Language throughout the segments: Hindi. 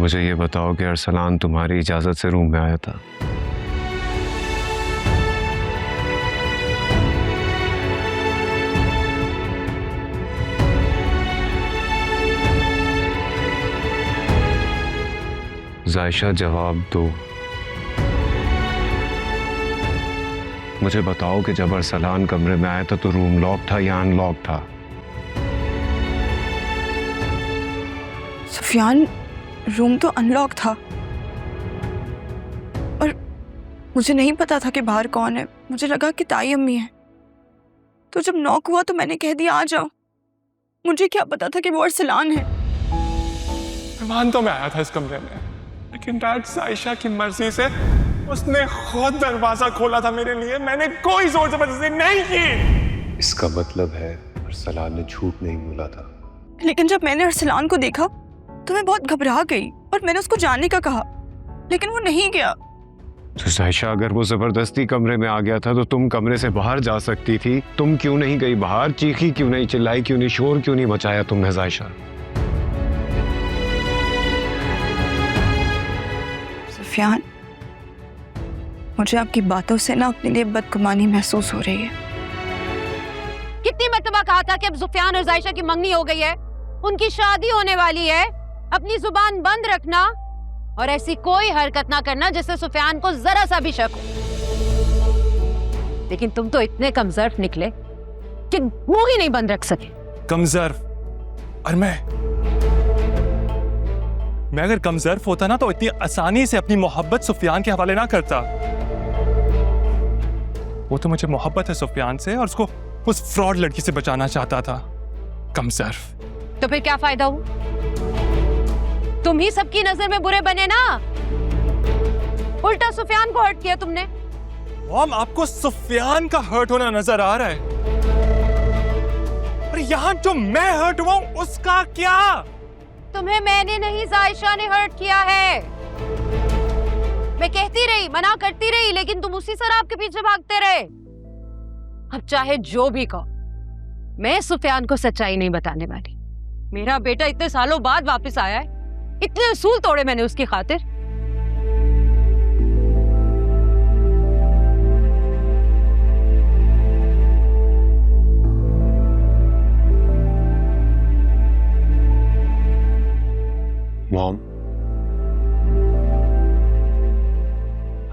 मुझे ये बताओ कि अरसलान तुम्हारी इजाजत से रूम में आया था? जायशा जवाब दो। मुझे बताओ कि जब अरसलान कमरे में आया था तो रूम लॉक था या अनलॉक था? सुफियान, रूम तो अनलॉक था और मुझे नहीं पता था कि बाहर कौन है। मुझे लगा कि ताई अम्मी है, तो जब नॉक हुआ तो मैंने कह दिया आ जाओ। मुझे क्या पता था कि वो अरसलान है। मेहमान तो मैं आया था इस कमरे में, लेकिन डैड जायशा की मर्जी से उसने खुद दरवाजा खोला था मेरे लिए। मैंने कोई जोर जबरदस्ती नहीं की। इसका मतलब है अरसलान ने झूठ नहीं बोला था। लेकिन जब मैंने अरसलान को देखा तो मैं बहुत घबरा गई और मैंने उसको जाने का कहा, लेकिन वो नहीं गया। तो जायशा, अगर वो जबरदस्ती कमरे में आ गया था तो तुम कमरे से बाहर जा सकती थी। तुम क्यों नहीं गई बाहर? चीखी क्यों नहीं, चिल्लाई क्यों नहीं, शोर क्यों नहीं मचाया तुमने जायशा? सुफियान, मुझे आपकी बातों से ना अपने लिए बदगुमानी महसूस हो रही है। कितनी मर्तबा कहा था कि अब सुफियान और जायशा की मंगनी हो गई है, उनकी शादी होने वाली है। अपनी जुबान बंद रखना और ऐसी कोई हरकत ना करना जिससे सुफियान को जरा सा भी शक हो। लेकिन तुम तो इतने कमजोर निकले कि मुंह ही नहीं बंद रख सके। कमजोर? और मैं अगर कमजोर होता ना तो इतनी आसानी से अपनी मोहब्बत सुफियान के हवाले ना करता। वो तो मुझे मोहब्बत है सुफियान से और उसको उस फ्रॉड लड़की से बचाना चाहता था। कमजोर। तो फिर क्या फायदा हुआ? तुम ही सबकी नजर में बुरे बने ना। उल्टा सुफियान को हर्ट किया तुमने। मॉम, आपको सुफियान का हर्ट होना नजर आ रहा है, और यहाँ जो मैं हर्ट हुआ हूं उसका क्या? तुम्हें मैंने नहीं, जायशा ने हर्ट किया है। मैं कहती रही, मना करती रही, लेकिन तुम उसी शराब के पीछे भागते रहे। अब चाहे जो भी कहो, मैं सुफियान को सच्चाई नहीं बताने वाली। मेरा बेटा इतने सालों बाद वापस आया है, इतने उसूल तोड़े मैंने उसकी खातिर। मॉम,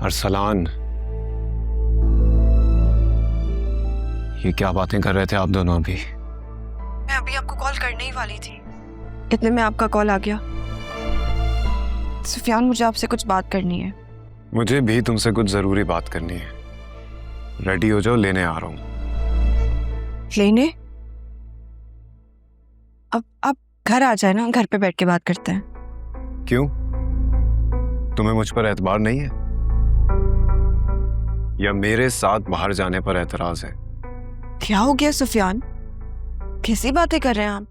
अरसलान, ये क्या बातें कर रहे थे आप दोनों अभी? मैं अभी आपको कॉल करने ही वाली थी, इतने में आपका कॉल आ गया। सुफियान, मुझे आपसे कुछ बात करनी है। मुझे भी तुमसे कुछ जरूरी बात करनी है। रेडी हो जाओ, लेने आ रहा हूं। लेने? अब आप घर आ जाए ना, घर पे बैठ के बात करते हैं। क्यों? तुम्हें मुझ पर एतबार नहीं है या मेरे साथ बाहर जाने पर एतराज है? क्या हो गया सुफियान? कैसी बातें कर रहे हैं आप?